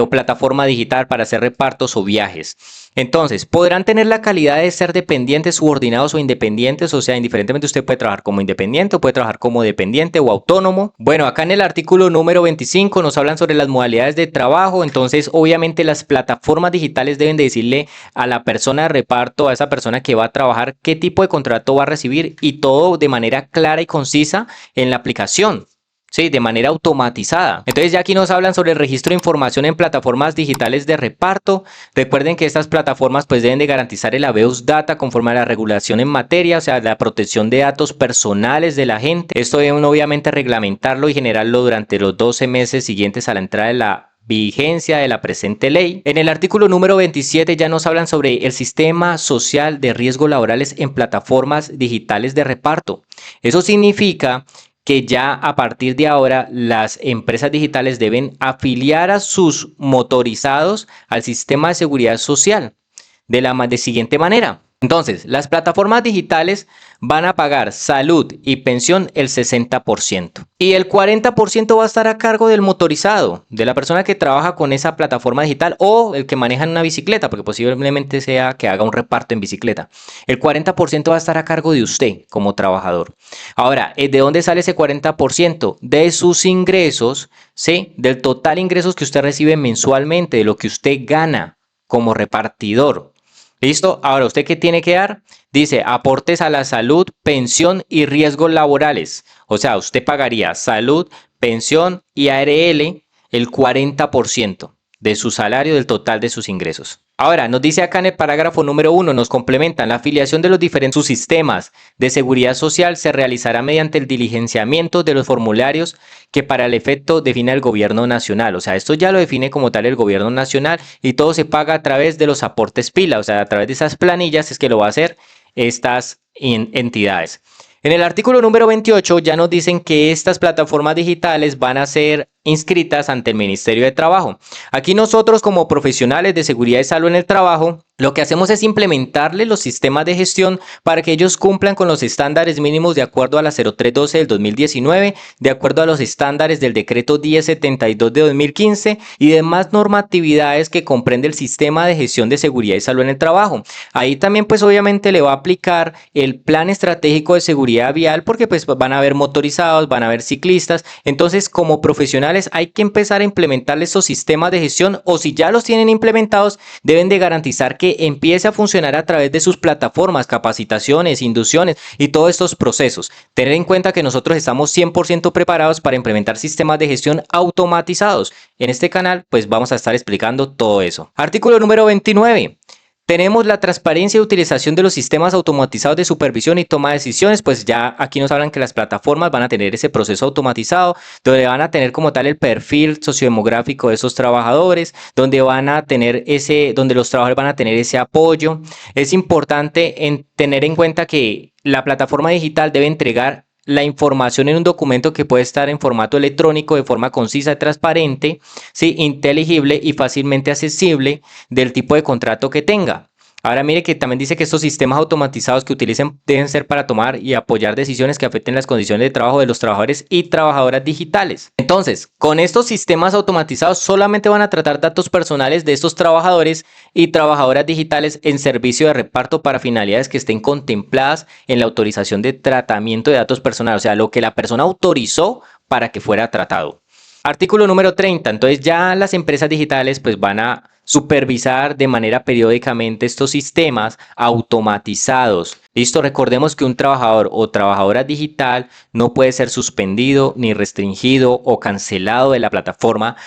o plataforma digital para hacer repartos o viajes. Entonces, podrán tener la calidad de ser dependientes, subordinados o independientes, o sea, indiferentemente usted puede trabajar como independiente o puede trabajar como dependiente o autónomo. Bueno, acá en el artículo número 25 nos hablan sobre las modalidades de trabajo, entonces obviamente las plataformas digitales deben de decirle a la persona de reparto, a esa persona que va a trabajar, qué tipo de contrato va a recibir y todo de manera clara y concisa en la aplicación. Sí, de manera automatizada. Entonces ya aquí nos hablan sobre el registro de información en plataformas digitales de reparto. Recuerden que estas plataformas pues deben de garantizar el habeas data conforme a la regulación en materia, o sea, la protección de datos personales de la gente. Esto deben obviamente reglamentarlo y generarlo durante los 12 meses siguientes a la entrada de la vigencia de la presente ley. En el artículo número 27 ya nos hablan sobre el sistema social de riesgos laborales en plataformas digitales de reparto. Eso significa que ya a partir de ahora las empresas digitales deben afiliar a sus motorizados al sistema de seguridad social de la siguiente manera. Entonces, las plataformas digitales van a pagar salud y pensión el 60%. Y el 40% va a estar a cargo del motorizado, de la persona que trabaja con esa plataforma digital o el que maneja en una bicicleta, porque posiblemente sea que haga un reparto en bicicleta. El 40% va a estar a cargo de usted como trabajador. Ahora, ¿de dónde sale ese 40%? De sus ingresos, ¿sí? Del total ingresos que usted recibe mensualmente, de lo que usted gana como repartidor. ¿Listo? Ahora, ¿usted qué tiene que dar? Dice, aportes a la salud, pensión y riesgos laborales. O sea, usted pagaría salud, pensión y ARL el 40% de su salario del total de sus ingresos. Ahora, nos dice acá en el parágrafo número 1, nos complementan, la afiliación de los diferentes subsistemas de seguridad social se realizará mediante el diligenciamiento de los formularios que para el efecto define el gobierno nacional. O sea, esto ya lo define como tal el gobierno nacional y todo se paga a través de los aportes pila, o sea, a través de esas planillas es que lo va a hacer estas entidades. En el artículo número 28 ya nos dicen que estas plataformas digitales van a ser inscritas ante el Ministerio de Trabajo. Aquí nosotros como profesionales de seguridad y salud en el trabajo, lo que hacemos es implementarle los sistemas de gestión para que ellos cumplan con los estándares mínimos de acuerdo a la 0312 del 2019, de acuerdo a los estándares del decreto 1072 de 2015 y demás normatividades que comprende el sistema de gestión de seguridad y salud en el trabajo. Ahí también pues obviamente le va a aplicar el plan estratégico de seguridad vial porque pues van a haber motorizados, van a haber ciclistas. Entonces como profesionales hay que empezar a implementar estos sistemas de gestión o si ya los tienen implementados deben de garantizar que empiece a funcionar a través de sus plataformas, capacitaciones, inducciones y todos estos procesos. Tener en cuenta que nosotros estamos 100% preparados para implementar sistemas de gestión automatizados. En este canal pues vamos a estar explicando todo eso. Artículo número 29. Tenemos la transparencia y utilización de los sistemas automatizados de supervisión y toma de decisiones, pues ya aquí nos hablan que las plataformas van a tener ese proceso automatizado, donde van a tener como tal el perfil sociodemográfico de esos trabajadores, donde donde los trabajadores van a tener ese apoyo. Es importante tener en cuenta que la plataforma digital debe entregar la información en un documento que puede estar en formato electrónico de forma concisa y transparente, ¿sí? Inteligible y fácilmente accesible del tipo de contrato que tenga. Ahora mire que también dice que estos sistemas automatizados que utilicen deben ser para tomar y apoyar decisiones que afecten las condiciones de trabajo de los trabajadores y trabajadoras digitales. Entonces, con estos sistemas automatizados solamente van a tratar datos personales de estos trabajadores y trabajadoras digitales en servicio de reparto para finalidades que estén contempladas en la autorización de tratamiento de datos personales, o sea, lo que la persona autorizó para que fuera tratado. Artículo número 30. Entonces ya las empresas digitales pues van a supervisar de manera periódicamente estos sistemas automatizados. Listo, recordemos que un trabajador o trabajadora digital no puede ser suspendido ni restringido o cancelado de la plataforma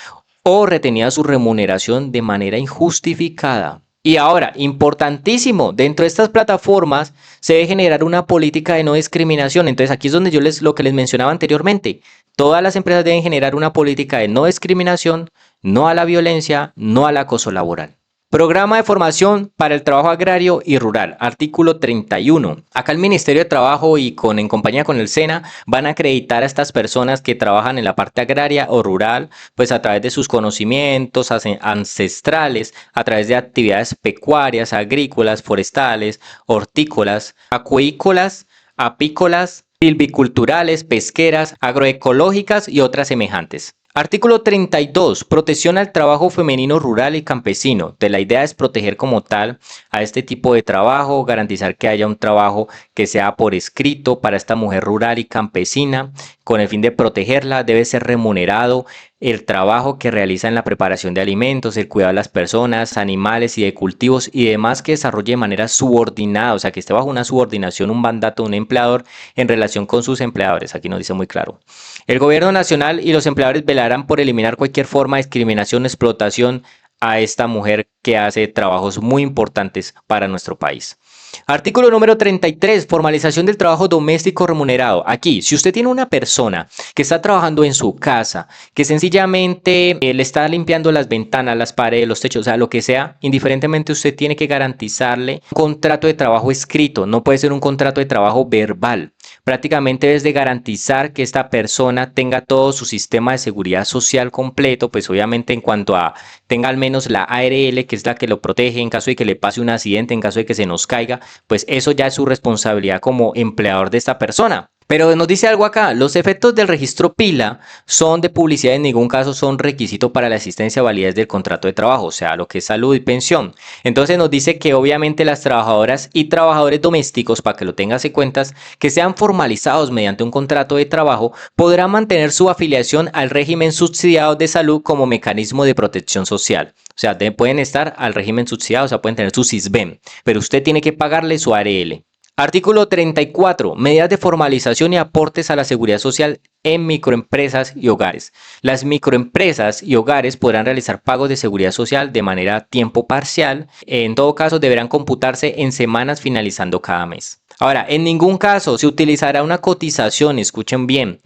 o retenida su remuneración de manera injustificada. Y ahora, importantísimo, dentro de estas plataformas se debe generar una política de no discriminación. Entonces aquí es donde lo que les mencionaba anteriormente. Todas las empresas deben generar una política de no discriminación, no a la violencia, no al acoso laboral. Programa de formación para el trabajo agrario y rural, artículo 31. Acá el Ministerio de Trabajo y en compañía con el SENA van a acreditar a estas personas que trabajan en la parte agraria o rural, pues a través de sus conocimientos ancestrales, a través de actividades pecuarias, agrícolas, forestales, hortícolas, acuícolas, apícolas, silviculturales, pesqueras, agroecológicas y otras semejantes. Artículo 32. Protección al trabajo femenino rural y campesino. La idea es proteger como tal a este tipo de trabajo, garantizar que haya un trabajo que sea por escrito para esta mujer rural y campesina, con el fin de protegerla. Debe ser remunerado el trabajo que realiza en la preparación de alimentos, el cuidado de las personas, animales y de cultivos y demás que desarrolle de manera subordinada, o sea, que esté bajo una subordinación, un mandato de un empleador en relación con sus empleadores. Aquí nos dice muy claro. El gobierno nacional y los empleadores velarán por eliminar cualquier forma de discriminación o explotación a esta mujer que hace trabajos muy importantes para nuestro país. Artículo número 33. Formalización del trabajo doméstico remunerado. Aquí, si usted tiene una persona que está trabajando en su casa, que sencillamente le está limpiando las ventanas, las paredes, los techos, o sea, lo que sea, indiferentemente usted tiene que garantizarle un contrato de trabajo escrito. No puede ser un contrato de trabajo verbal. Prácticamente es de garantizar que esta persona tenga todo su sistema de seguridad social completo, pues obviamente en cuanto a tenga al menos la ARL, que es la que lo protege en caso de que le pase un accidente, en caso de que se nos caiga, pues eso ya es su responsabilidad como empleador de esta persona. Pero nos dice algo acá, los efectos del registro PILA son de publicidad, en ningún caso son requisito para la existencia o validez del contrato de trabajo, o sea, lo que es salud y pensión. Entonces nos dice que obviamente las trabajadoras y trabajadores domésticos, para que lo tengas en cuenta, que sean formalizados mediante un contrato de trabajo, podrán mantener su afiliación al régimen subsidiado de salud como mecanismo de protección social. O sea, pueden estar al régimen subsidiado, o sea, pueden tener su SISBEN, pero usted tiene que pagarle su ARL. Artículo 34. Medidas de formalización y aportes a la seguridad social en microempresas y hogares. Las microempresas y hogares podrán realizar pagos de seguridad social de manera a tiempo parcial. En todo caso, deberán computarse en semanas finalizando cada mes. Ahora, en ningún caso se utilizará una cotización, escuchen bien,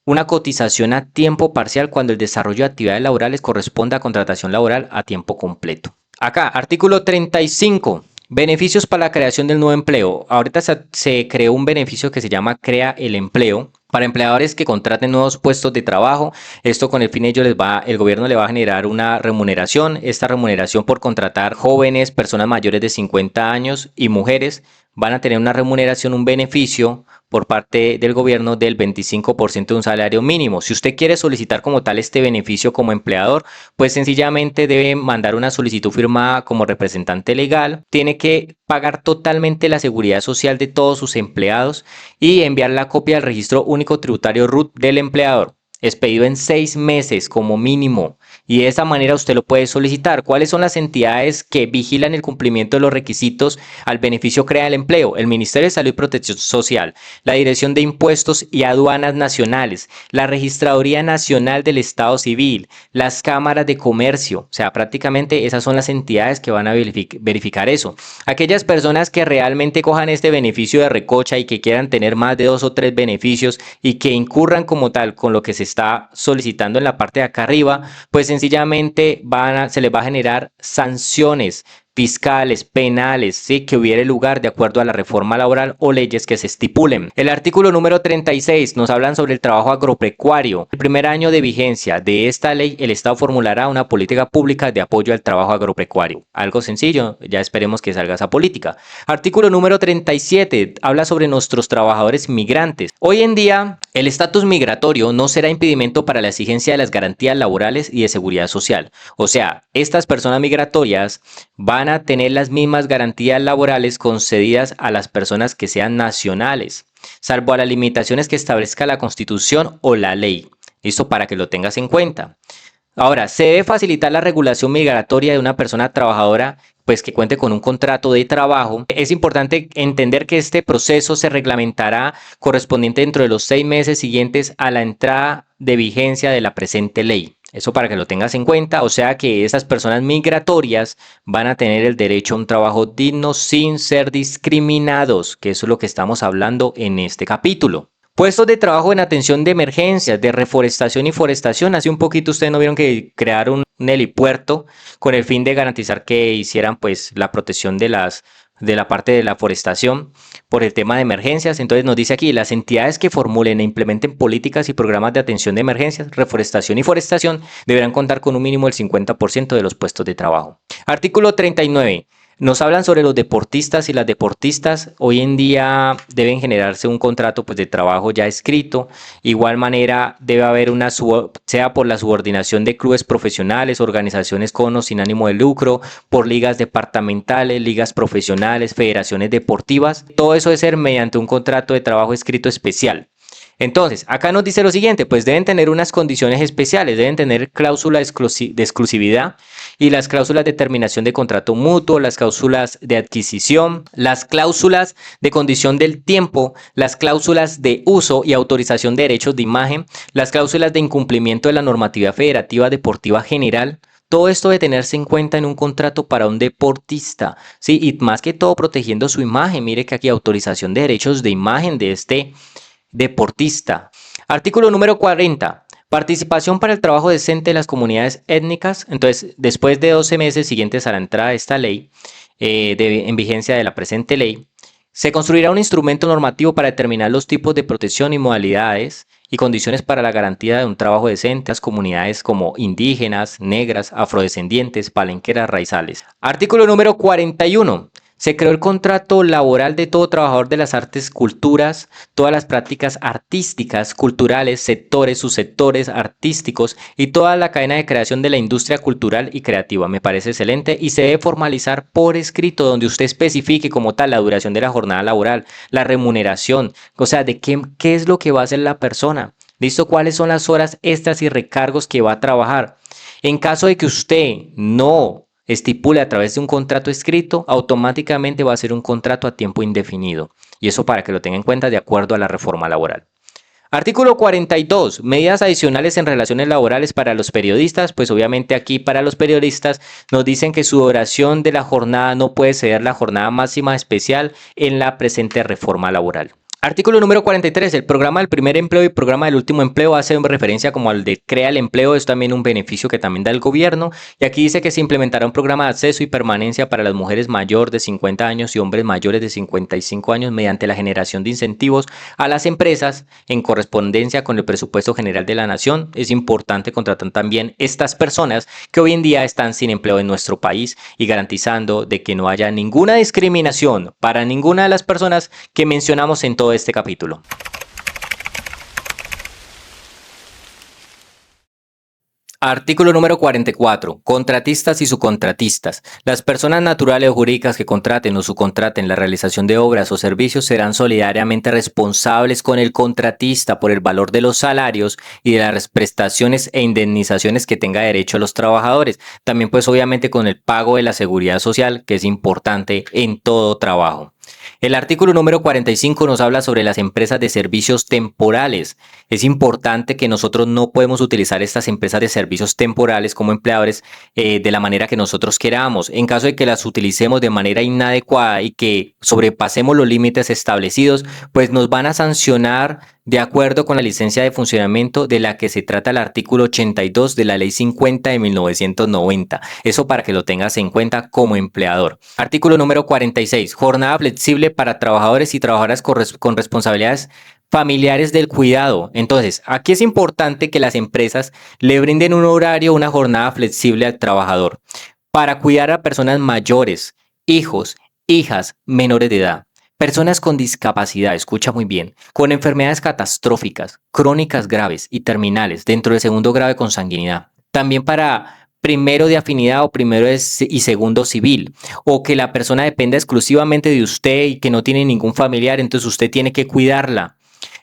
una cotización a tiempo parcial cuando el desarrollo de actividades laborales corresponda a contratación laboral a tiempo completo. Acá, artículo 35. Beneficios para la creación del nuevo empleo. Ahorita se creó un beneficio que se llama Crea el Empleo para empleadores que contraten nuevos puestos de trabajo. Esto con el fin el gobierno le va a generar una remuneración. Esta remuneración por contratar jóvenes, personas mayores de 50 años y mujeres van a tener una remuneración, un beneficio por parte del gobierno del 25% de un salario mínimo. Si usted quiere solicitar como tal este beneficio como empleador, pues sencillamente debe mandar una solicitud firmada como representante legal, tiene que pagar totalmente la seguridad social de todos sus empleados y enviar la copia del registro único tributario RUT del empleador. Expedido en 6 meses como mínimo, y de esa manera usted lo puede solicitar. ¿Cuáles son las entidades que vigilan el cumplimiento de los requisitos al beneficio Crea el Empleo? El Ministerio de Salud y Protección Social, la Dirección de Impuestos y Aduanas Nacionales, la Registraduría Nacional del Estado Civil, las cámaras de comercio. O sea, prácticamente esas son las entidades que van a verificar eso. Aquellas personas que realmente cojan este beneficio de recocha y que quieran tener más de 2 o 3 beneficios y que incurran como tal con lo que se está solicitando en la parte de acá arriba, pues sencillamente se les va a generar sanciones fiscales, penales, ¿sí? Que hubiere lugar de acuerdo a la reforma laboral o leyes que se estipulen. El artículo número 36 nos hablan sobre el trabajo agropecuario. El primer año de vigencia de esta ley, el Estado formulará una política pública de apoyo al trabajo agropecuario. Algo sencillo, ya esperemos que salga esa política. Artículo número 37 habla sobre nuestros trabajadores migrantes. Hoy en día, el estatus migratorio no será impedimento para la exigencia de las garantías laborales y de seguridad social. O sea, estas personas migratorias van a tener las mismas garantías laborales concedidas a las personas que sean nacionales, salvo a las limitaciones que establezca la Constitución o la ley. Esto para que lo tengas en cuenta. Ahora, se debe facilitar la regulación migratoria de una persona trabajadora pues que cuente con un contrato de trabajo. Es importante entender que este proceso se reglamentará correspondiente dentro de los 6 meses siguientes a la entrada de vigencia de la presente ley. Eso para que lo tengas en cuenta, o sea que esas personas migratorias van a tener el derecho a un trabajo digno sin ser discriminados, que eso es lo que estamos hablando en este capítulo. Puestos de trabajo en atención de emergencias, de reforestación y forestación. Hace un poquito ustedes no vieron que crearon un helipuerto con el fin de garantizar que hicieran pues la protección de la parte de la forestación por el tema de emergencias. Entonces nos dice aquí, las entidades que formulen e implementen políticas y programas de atención de emergencias, reforestación y forestación deberán contar con un mínimo del 50% de los puestos de trabajo. Artículo 39. Nos hablan sobre los deportistas y las deportistas. Hoy en día deben generarse un contrato pues, de trabajo ya escrito. Igual manera debe haber sea por la subordinación de clubes profesionales, organizaciones con o sin ánimo de lucro, por ligas departamentales, ligas profesionales, federaciones deportivas. Todo eso debe ser mediante un contrato de trabajo escrito especial. Entonces, acá nos dice lo siguiente, pues deben tener unas condiciones especiales, deben tener cláusula de exclusividad y las cláusulas de terminación de contrato mutuo, las cláusulas de adquisición, las cláusulas de condición del tiempo, las cláusulas de uso y autorización de derechos de imagen, las cláusulas de incumplimiento de la normativa federativa deportiva general. Todo esto debe tenerse en cuenta en un contrato para un deportista, ¿sí? Y más que todo protegiendo su imagen. Mire que aquí autorización de derechos de imagen de este deportista. Artículo número 40. Participación para el trabajo decente de las comunidades étnicas. Entonces, después de 12 meses siguientes a la entrada de esta ley, en vigencia de la presente ley, se construirá un instrumento normativo para determinar los tipos de protección y modalidades y condiciones para la garantía de un trabajo decente a las comunidades como indígenas, negras, afrodescendientes, palenqueras, raizales. Artículo número 41. Se creó el contrato laboral de todo trabajador de las artes, culturas, todas las prácticas artísticas, culturales, sectores, subsectores artísticos y toda la cadena de creación de la industria cultural y creativa. Me parece excelente y se debe formalizar por escrito donde usted especifique como tal la duración de la jornada laboral, la remuneración, o sea, de qué es lo que va a hacer la persona. ¿Listo? ¿Cuáles son las horas extras y recargos que va a trabajar? En caso de que usted no estipule a través de un contrato escrito, automáticamente va a ser un contrato a tiempo indefinido. Y eso para que lo tenga en cuenta de acuerdo a la reforma laboral. Artículo 42. Medidas adicionales en relaciones laborales para los periodistas. Pues obviamente aquí para los periodistas nos dicen que su duración de la jornada no puede exceder la jornada máxima especial en la presente reforma laboral. Artículo número 43. El programa del primer empleo y programa del último empleo hace referencia como al de crea el empleo. Es también un beneficio que también da el gobierno. Y aquí dice que se implementará un programa de acceso y permanencia para las mujeres mayores de 50 años y hombres mayores de 55 años mediante la generación de incentivos a las empresas en correspondencia con el presupuesto general de la nación. Es importante contratar también estas personas que hoy en día están sin empleo en nuestro país y garantizando de que no haya ninguna discriminación para ninguna de las personas que mencionamos en todo este capítulo. Artículo número 44. Contratistas y subcontratistas. Las personas naturales o jurídicas que contraten o subcontraten la realización de obras o servicios serán solidariamente responsables con el contratista por el valor de los salarios y de las prestaciones e indemnizaciones que tenga derecho a los trabajadores. También pues obviamente con el pago de la seguridad social, que es importante en todo trabajo. El artículo número 45 nos habla sobre las empresas de servicios temporales. Es importante que nosotros no podemos utilizar estas empresas de servicios servicios temporales como empleadores de la manera que nosotros queramos. En caso de que las utilicemos de manera inadecuada y que sobrepasemos los límites establecidos, pues nos van a sancionar de acuerdo con la licencia de funcionamiento de la que se trata el artículo 82 de la Ley 50 de 1990. Eso para que lo tengas en cuenta como empleador. Artículo número 46. Jornada flexible para trabajadores y trabajadoras con responsabilidades familiares del cuidado. Entonces, aquí es importante que las empresas le brinden un horario, una jornada flexible al trabajador para cuidar a personas mayores, hijos, hijas menores de edad. Personas con discapacidad, escucha muy bien, con enfermedades catastróficas, crónicas graves y terminales dentro del segundo grado de consanguinidad. También para primero de afinidad o primero y segundo civil, o que la persona dependa exclusivamente de usted y que no tiene ningún familiar, entonces usted tiene que cuidarla.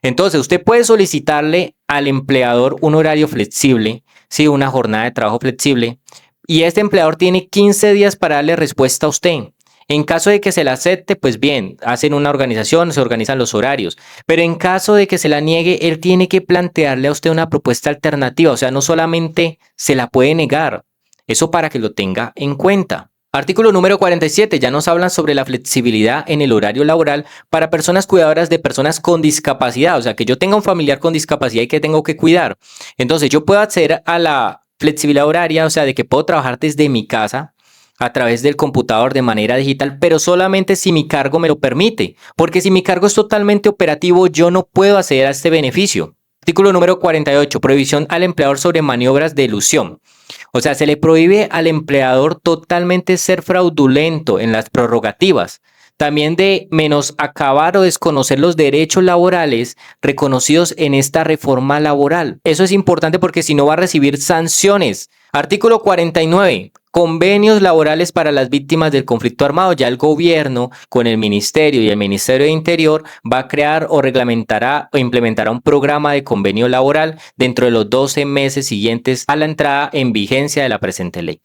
Entonces, usted puede solicitarle al empleador un horario flexible, sí, una jornada de trabajo flexible, y este empleador tiene 15 días para darle respuesta a usted. En caso de que se la acepte, pues bien, hacen una organización, se organizan los horarios. Pero en caso de que se la niegue, él tiene que plantearle a usted una propuesta alternativa. O sea, no solamente se la puede negar. Eso para que lo tenga en cuenta. Artículo número 47. Ya nos hablan sobre la flexibilidad en el horario laboral para personas cuidadoras de personas con discapacidad. O sea, que yo tenga un familiar con discapacidad y que tengo que cuidar. Entonces, yo puedo acceder a la flexibilidad horaria, o sea, de que puedo trabajar desde mi casa a través del computador de manera digital, pero solamente si mi cargo me lo permite, porque si mi cargo es totalmente operativo, yo no puedo acceder a este beneficio. Artículo número 48, prohibición al empleador sobre maniobras de elusión. O sea, se le prohíbe al empleador totalmente ser fraudulento en las prerrogativas. También de menoscabar o desconocer los derechos laborales reconocidos en esta reforma laboral. Eso es importante porque si no va a recibir sanciones. Artículo 49. Convenios laborales para las víctimas del conflicto armado. Ya el gobierno con el ministerio y el Ministerio de Interior va a crear o reglamentará o implementará un programa de convenio laboral dentro de los 12 meses siguientes a la entrada en vigencia de la presente ley.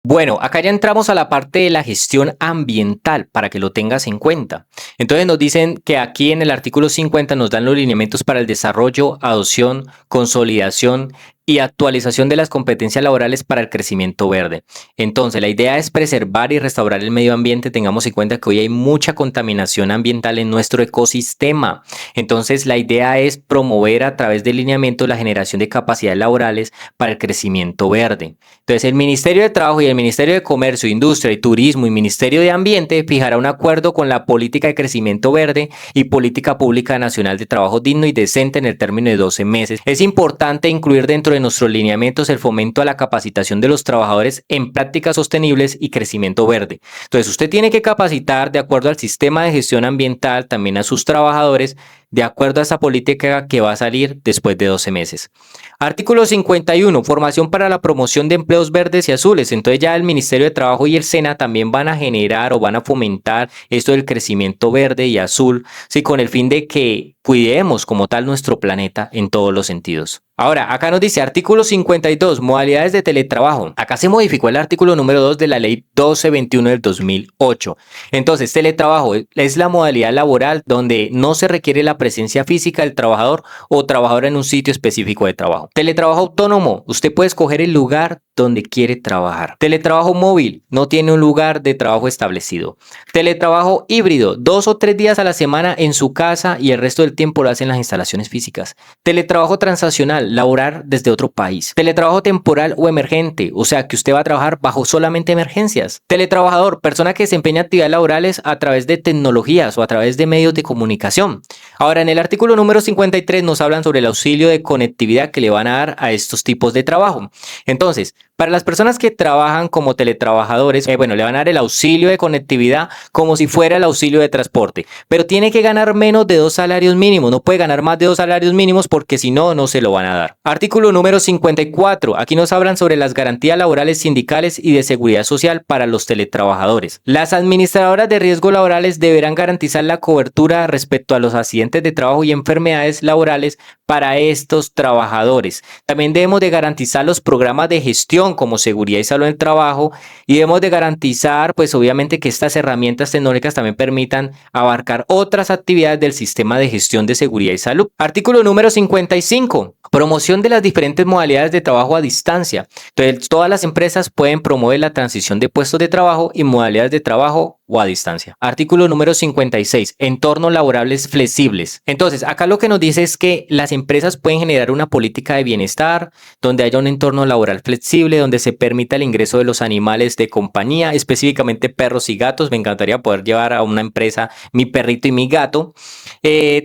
Bueno, acá ya entramos a la parte de la gestión ambiental para que lo tengas en cuenta. Entonces nos dicen que aquí en el artículo 50 nos dan los lineamientos para el desarrollo, adopción, consolidación y actualización de las competencias laborales para el crecimiento verde. Entonces, la idea es preservar y restaurar el medio ambiente. Tengamos en cuenta que hoy hay mucha contaminación ambiental en nuestro ecosistema. Entonces, la idea es promover a través del lineamiento la generación de capacidades laborales para el crecimiento verde. Entonces, el Ministerio de Trabajo y el Ministerio de Comercio, Industria y Turismo y Ministerio de Ambiente fijará un acuerdo con la política de crecimiento verde y política pública nacional de trabajo digno y decente en el término de 12 meses. Es importante incluir dentro de nuestros lineamientos el fomento a la capacitación de los trabajadores en prácticas sostenibles y crecimiento verde. Entonces, usted tiene que capacitar de acuerdo al sistema de gestión ambiental también a sus trabajadores de acuerdo a esa política que va a salir después de 12 meses. Artículo 51, formación para la promoción de empleos verdes y azules. Entonces ya el Ministerio de Trabajo y el SENA también van a generar o van a fomentar esto del crecimiento verde y azul, sí, con el fin de que cuidemos como tal nuestro planeta en todos los sentidos. Ahora, acá nos dice artículo 52, modalidades de teletrabajo. Acá se modificó el artículo número 2 de la ley 1221 del 2008. Entonces, teletrabajo es la modalidad laboral donde no se requiere la presencia física del trabajador o trabajador en un sitio específico de trabajo. Teletrabajo autónomo, usted puede escoger el lugar donde quiere trabajar. Teletrabajo móvil, no tiene un lugar de trabajo establecido. Teletrabajo híbrido, 2 o 3 días a la semana en su casa y el resto del tiempo lo hacen las instalaciones físicas. Teletrabajo transaccional, laborar desde otro país. Teletrabajo temporal o emergente, o sea que usted va a trabajar bajo solamente emergencias. Teletrabajador, persona que desempeña actividades laborales a través de tecnologías o a través de medios de comunicación. Ahora, en el artículo número 53 nos hablan sobre el auxilio de conectividad que le van a dar a estos tipos de trabajo. Entonces, para las personas que trabajan como teletrabajadores, le van a dar el auxilio de conectividad como si fuera el auxilio de transporte, pero tiene que ganar menos de 2 salarios mínimos, no puede ganar más de 2 salarios mínimos porque si no, no se lo van a dar. Artículo número 54, aquí nos hablan sobre las garantías laborales sindicales y de seguridad social para los teletrabajadores. Las administradoras de riesgos laborales deberán garantizar la cobertura respecto a los accidentes de trabajo y enfermedades laborales para estos trabajadores. También debemos de garantizar los programas de gestión prevención como seguridad y salud en el trabajo, y debemos de garantizar pues obviamente que estas herramientas tecnológicas también permitan abarcar otras actividades del sistema de gestión de seguridad y salud. Artículo número 55. Promoción de las diferentes modalidades de trabajo a distancia. Entonces, todas las empresas pueden promover la transición de puestos de trabajo y modalidades de trabajo o a distancia. Artículo número 56. Entornos laborables flexibles. Entonces, acá lo que nos dice es que las empresas pueden generar una política de bienestar donde haya un entorno laboral flexible, donde se permita el ingreso de los animales de compañía, específicamente perros y gatos. Me encantaría poder llevar a una empresa mi perrito y mi gato.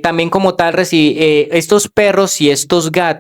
También como tal, estos perros y estos gatos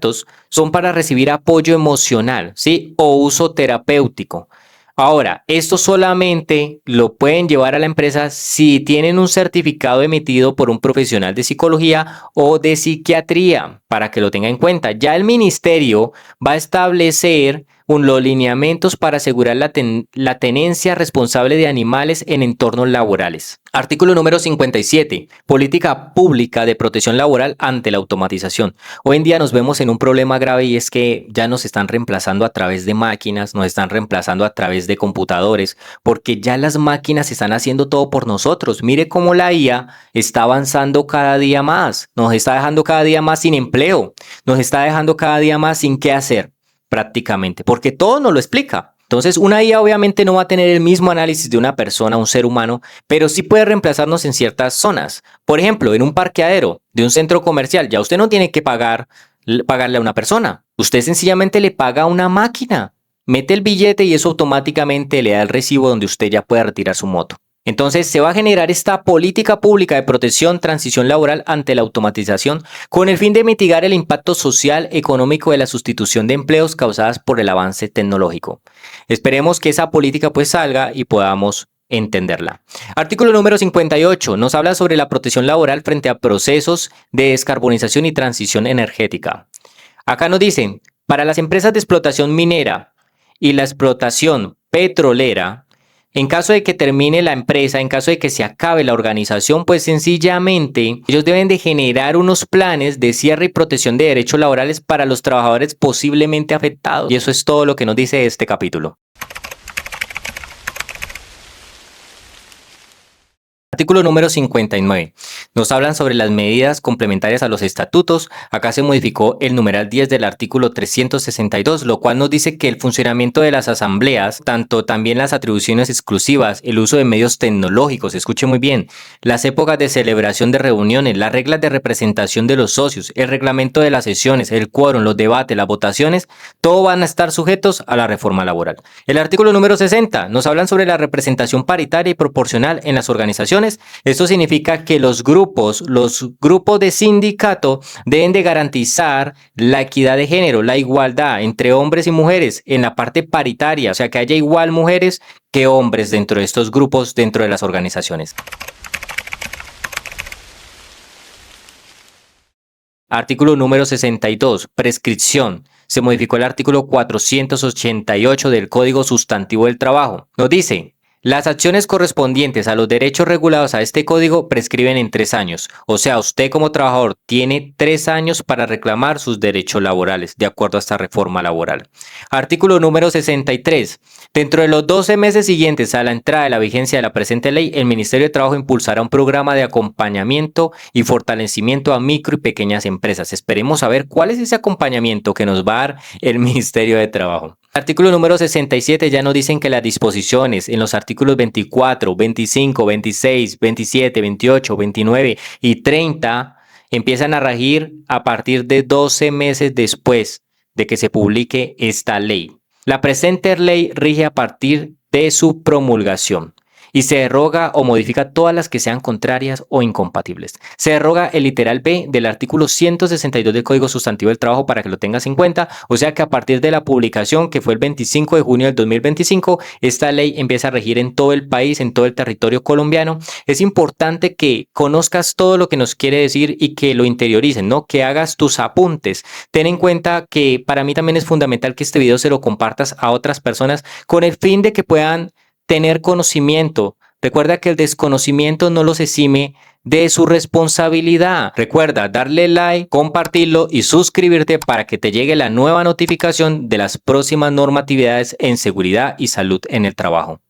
son para recibir apoyo emocional, ¿sí? O uso terapéutico. Ahora, esto solamente lo pueden llevar a la empresa si tienen un certificado emitido por un profesional de psicología o de psiquiatría, para que lo tenga en cuenta. Ya el ministerio va a establecer los lineamientos para asegurar la tenencia responsable de animales en entornos laborales. Artículo número 57. Política pública de protección laboral ante la automatización. Hoy en día nos vemos en un problema grave y es que ya nos están reemplazando a través de máquinas, nos están reemplazando a través de computadores, porque ya las máquinas están haciendo todo por nosotros. Mire cómo la IA está avanzando cada día más, nos está dejando cada día más sin empleo, nos está dejando cada día más sin qué hacer prácticamente, porque todo nos lo explica. Entonces, una IA obviamente no va a tener el mismo análisis de una persona, un ser humano, pero sí puede reemplazarnos en ciertas zonas. Por ejemplo, en un parqueadero de un centro comercial, ya usted no tiene que pagarle a una persona. Usted sencillamente le paga a una máquina. Mete el billete y eso automáticamente le da el recibo donde usted ya puede retirar su moto. Entonces se va a generar esta política pública de protección, transición laboral ante la automatización con el fin de mitigar el impacto social, económico de la sustitución de empleos causadas por el avance tecnológico. Esperemos que esa política pues salga y podamos entenderla. Artículo número 58 nos habla sobre la protección laboral frente a procesos de descarbonización y transición energética. Acá nos dicen, para las empresas de explotación minera y la explotación petrolera, en caso de que termine la empresa, en caso de que se acabe la organización, pues sencillamente ellos deben de generar unos planes de cierre y protección de derechos laborales para los trabajadores posiblemente afectados. Y eso es todo lo que nos dice este capítulo. Artículo número 59. Nos hablan sobre las medidas complementarias a los estatutos. Acá se modificó el numeral 10 del artículo 362, lo cual nos dice que el funcionamiento de las asambleas, tanto también las atribuciones exclusivas, el uso de medios tecnológicos, escuche muy bien, las épocas de celebración de reuniones, las reglas de representación de los socios, el reglamento de las sesiones, el quórum, los debates, las votaciones, todo van a estar sujetos a la reforma laboral. El artículo número 60 nos hablan sobre la representación paritaria y proporcional en las organizaciones. Esto significa que los grupos de sindicato deben de garantizar la equidad de género, la igualdad entre hombres y mujeres en la parte paritaria, o sea, que haya igual mujeres que hombres dentro de estos grupos, dentro de las organizaciones. Artículo número 62, prescripción. Se modificó el artículo 488 del Código Sustantivo del Trabajo. Nos dice: las acciones correspondientes a los derechos regulados a este código prescriben en 3 años. O sea, usted como trabajador tiene 3 años para reclamar sus derechos laborales, de acuerdo a esta reforma laboral. Artículo número 63. Dentro de los 12 meses siguientes a la entrada de la vigencia de la presente ley, el Ministerio de Trabajo impulsará un programa de acompañamiento y fortalecimiento a micro y pequeñas empresas. Esperemos saber cuál es ese acompañamiento que nos va a dar el Ministerio de Trabajo. Artículo número 67 ya nos dicen que las disposiciones en los artículos 24, 25, 26, 27, 28, 29 y 30 empiezan a regir a partir de 12 meses después de que se publique esta ley. La presente ley rige a partir de su promulgación y se deroga o modifica todas las que sean contrarias o incompatibles. Se deroga el literal B del artículo 162 del Código Sustantivo del Trabajo para que lo tengas en cuenta, o sea que a partir de la publicación, que fue el 25 de junio del 2025, esta ley empieza a regir en todo el país, en todo el territorio colombiano. Es importante que conozcas todo lo que nos quiere decir y que lo interioricen, ¿no? Que hagas tus apuntes. Ten en cuenta que para mí también es fundamental que este video se lo compartas a otras personas con el fin de que puedan tener conocimiento. Recuerda que el desconocimiento no los exime de su responsabilidad. Recuerda darle like, compartirlo y suscribirte para que te llegue la nueva notificación de las próximas normatividades en seguridad y salud en el trabajo.